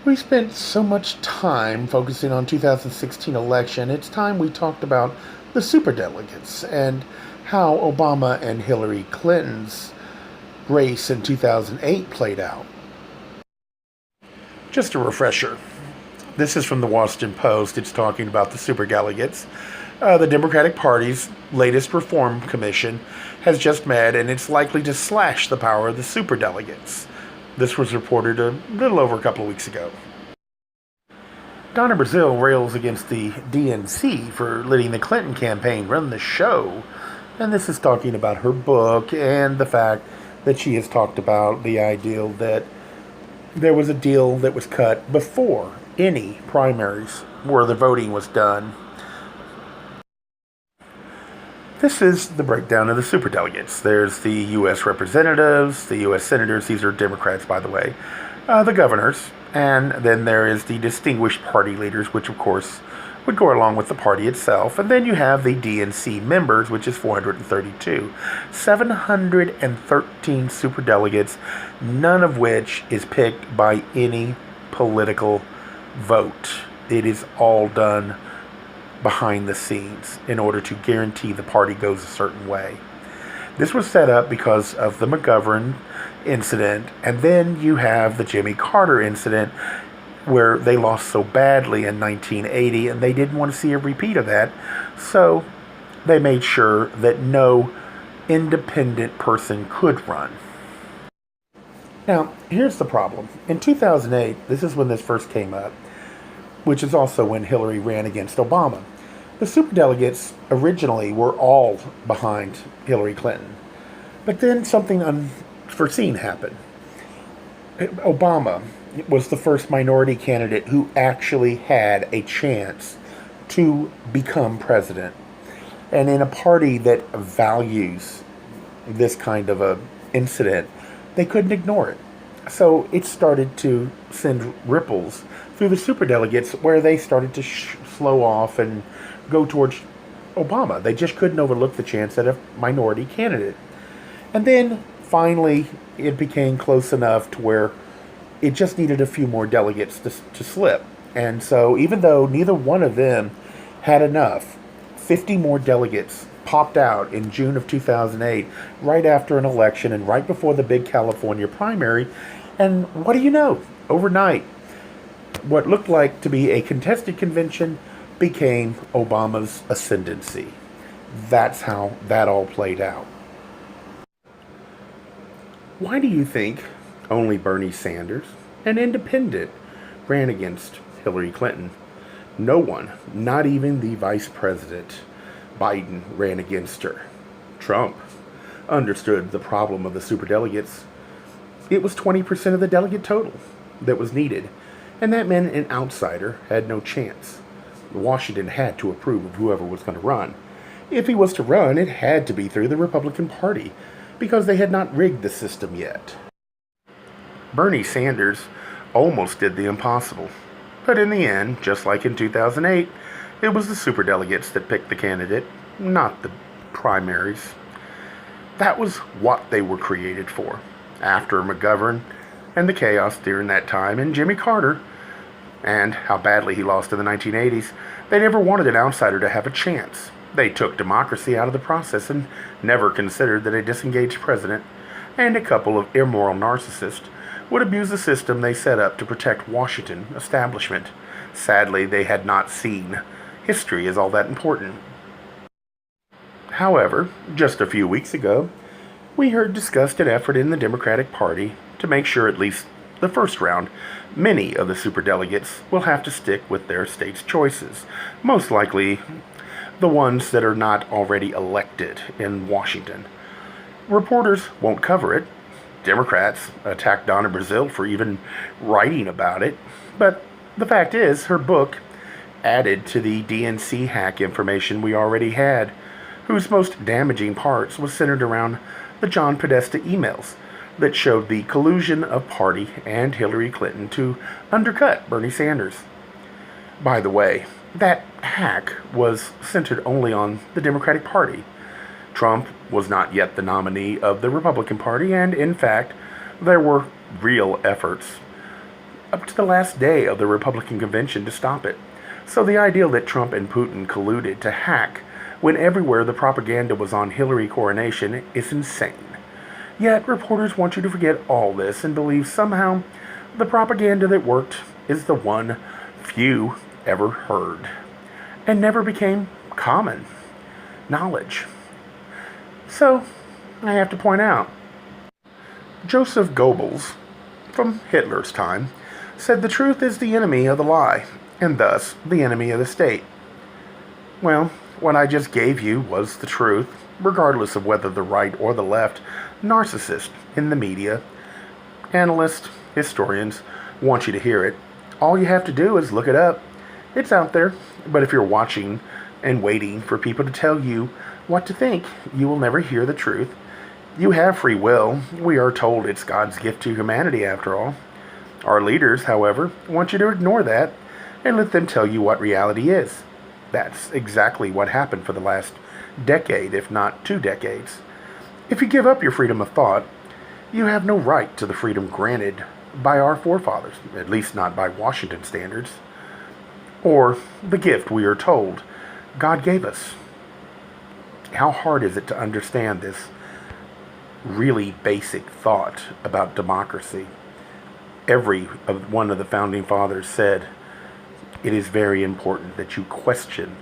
We spent so much time focusing on 2016 election. It's time we talked about the superdelegates and how Obama and Hillary Clinton's race in 2008 played out. Just a refresher. This is from the Washington Post. It's talking about the superdelegates. The Democratic Party's latest reform commission has just met, and it's likely to slash the power of the superdelegates. This was reported a little over a couple of weeks ago. Donna Brazile rails against the DNC for letting the Clinton campaign run the show. And this is talking about her book and the fact that she has talked about the ideal that there was a deal that was cut before any primaries where the voting was done. This is the breakdown of the superdelegates. There's the U.S. representatives, the U.S. senators, these are Democrats, by the way, the governors, and then there is the distinguished party leaders, which of course would go along with the party itself. And then you have the DNC members, which is 432. 713 superdelegates, none of which is picked by any political vote. It is all done behind the scenes in order to guarantee the party goes a certain way. This was set up because of the McGovern incident, and then you have the Jimmy Carter incident where they lost so badly in 1980 and they didn't want to see a repeat of that, so they made sure that no independent person could run. Now, here's the problem. In 2008, this is when this first came up, which is also when Hillary ran against Obama. The superdelegates originally were all behind Hillary Clinton. But then something unforeseen happened. Obama was the first minority candidate who actually had a chance to become president. And in a party that values this kind of a incident, they couldn't ignore it. So it started to send ripples through the superdelegates where they started to slow off and go towards Obama. They just couldn't overlook the chance at a minority candidate. And then finally it became close enough to where it just needed a few more delegates to slip. And so even though neither one of them had enough, 50 more delegates popped out in June of 2008, right after an election and right before the big California primary. And what do you know? Overnight, what looked like to be a contested convention became Obama's ascendancy. That's how that all played out. Why do you think only Bernie Sanders, an independent, ran against Hillary Clinton? No one, not even the vice president, Biden, ran against her. Trump understood the problem of the superdelegates. It was 20% of the delegate total that was needed, and that meant an outsider had no chance. Washington had to approve of whoever was going to run. If he was to run, it had to be through the Republican Party, because they had not rigged the system yet. Bernie Sanders almost did the impossible. But in the end, just like in 2008, it was the superdelegates that picked the candidate, not the primaries. That was what they were created for. After McGovern and the chaos during that time, and Jimmy Carter, and how badly he lost in the 1980s, they never wanted an outsider to have a chance. They took democracy out of the process and never considered that a disengaged president and a couple of immoral narcissists would abuse the system they set up to protect Washington establishment. Sadly, they had not seen history as all that important. However, just a few weeks ago, we heard discussed an effort in the Democratic Party to make sure at least the first round, many of the superdelegates will have to stick with their state's choices, most likely the ones that are not already elected in Washington. Reporters won't cover it. Democrats attacked Donna Brazile for even writing about it. But the fact is, her book added to the DNC hack information we already had, whose most damaging parts was centered around the John Podesta emails that showed the collusion of party and Hillary Clinton to undercut Bernie Sanders. By the way, that hack was centered only on the Democratic Party. Trump was not yet the nominee of the Republican Party, and in fact, there were real efforts up to the last day of the Republican convention to stop it. So the idea that Trump and Putin colluded to hack when everywhere the propaganda was on Hillary coronation is insane. Yet reporters want you to forget all this and believe somehow the propaganda that worked is the one few ever heard and never became common knowledge. So I have to point out, Joseph Goebbels, from Hitler's time, said the truth is the enemy of the lie, and thus the enemy of the state. Well, what I just gave you was the truth, regardless of whether the right or the left narcissist in the media, analysts, historians want you to hear it. All you have to do is look it up. It's out there. But if you're watching and waiting for people to tell you what to think, you will never hear the truth. You have free will. We are told it's God's gift to humanity, after all. Our leaders, however, want you to ignore that and let them tell you what reality is. That's exactly what happened for the last decade, if not 2 decades. If you give up your freedom of thought, you have no right to the freedom granted by our forefathers, at least not by Washington standards, or the gift we are told God gave us. How hard is it to understand this really basic thought about democracy? Every one of the founding fathers said it is very important that you question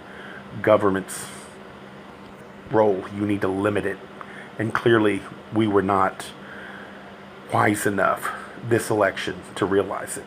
government's role. You need to limit it. And clearly we were not wise enough this election to realize it.